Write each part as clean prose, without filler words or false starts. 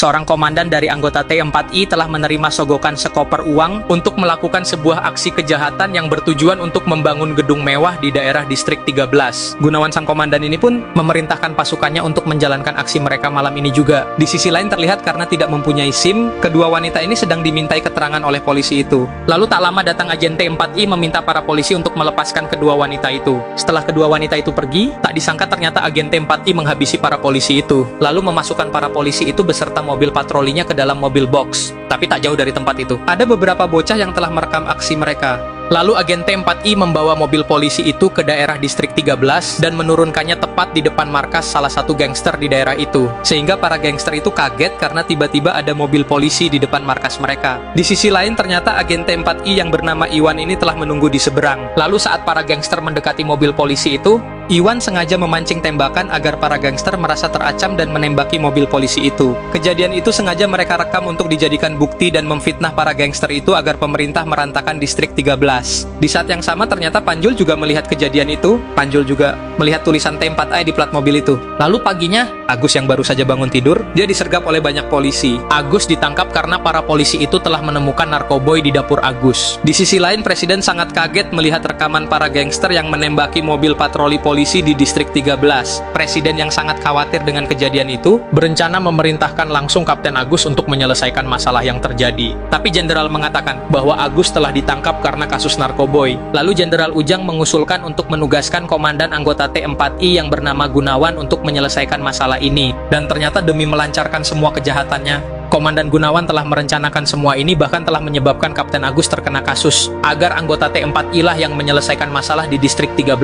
seorang komandan dari anggota T4I telah menerima sogokan sekoper uang untuk melakukan sebuah aksi kejahatan yang bertujuan untuk membangun gedung mewah di daerah distrik 13. Gunawan sang komandan ini pun memerintahkan pasukannya untuk menjalankan aksi mereka malam ini juga. Di sisi lain terlihat karena tidak mempunyai SIM, kedua wanita ini sedang dimintai keterangan oleh polisi itu. Lalu tak lama datang agen T4I meminta para polisi untuk melepaskan kedua wanita itu. Setelah kedua wanita itu pergi, tak disangka ternyata agen T4I menghabisi para polisi itu. Lalu memasukkan para polisi itu beserta mobil patrolinya ke dalam mobil box. Tapi tak jauh dari tempat itu, ada beberapa bocah yang telah merekam aksi mereka. Lalu agen T4I membawa mobil polisi itu ke daerah distrik 13 dan menurunkannya tepat di depan markas salah satu gangster di daerah itu. Sehingga para gangster itu kaget karena tiba-tiba ada mobil polisi di depan markas mereka. Di sisi lain ternyata agen T4I yang bernama Iwan ini telah menunggu di seberang. Lalu saat para gangster mendekati mobil polisi itu, Iwan sengaja memancing tembakan agar para gangster merasa teracam dan menembaki mobil polisi itu. Kejadian itu sengaja mereka rekam untuk dijadikan bukti dan memfitnah para gangster itu agar pemerintah merantakan distrik 13. Di saat yang sama ternyata Panjul juga melihat kejadian itu. Panjul juga melihat tulisan T4I di plat mobil itu. Lalu paginya, Agus yang baru saja bangun tidur, dia disergap oleh banyak polisi. Agus ditangkap karena para polisi itu telah menemukan narkoboy di dapur Agus. Di sisi lain, Presiden sangat kaget melihat rekaman para gangster yang menembaki mobil patroli polisi di distrik 13. Presiden yang sangat khawatir dengan kejadian itu, berencana memerintahkan langsung Kapten Agus untuk menyelesaikan masalah yang terjadi. Tapi Jenderal mengatakan bahwa Agus telah ditangkap karena kasus narkoboy. Lalu Jenderal Ujang mengusulkan untuk menugaskan komandan anggota T4I yang bernama Gunawan untuk menyelesaikan masalah ini. Dan ternyata demi melancarkan semua kejahatannya, Komandan Gunawan telah merencanakan semua ini, bahkan telah menyebabkan Kapten Agus terkena kasus agar anggota T4I lah yang menyelesaikan masalah di distrik 13.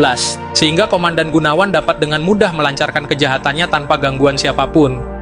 Sehingga Komandan Gunawan dapat dengan mudah melancarkan kejahatannya tanpa gangguan siapapun.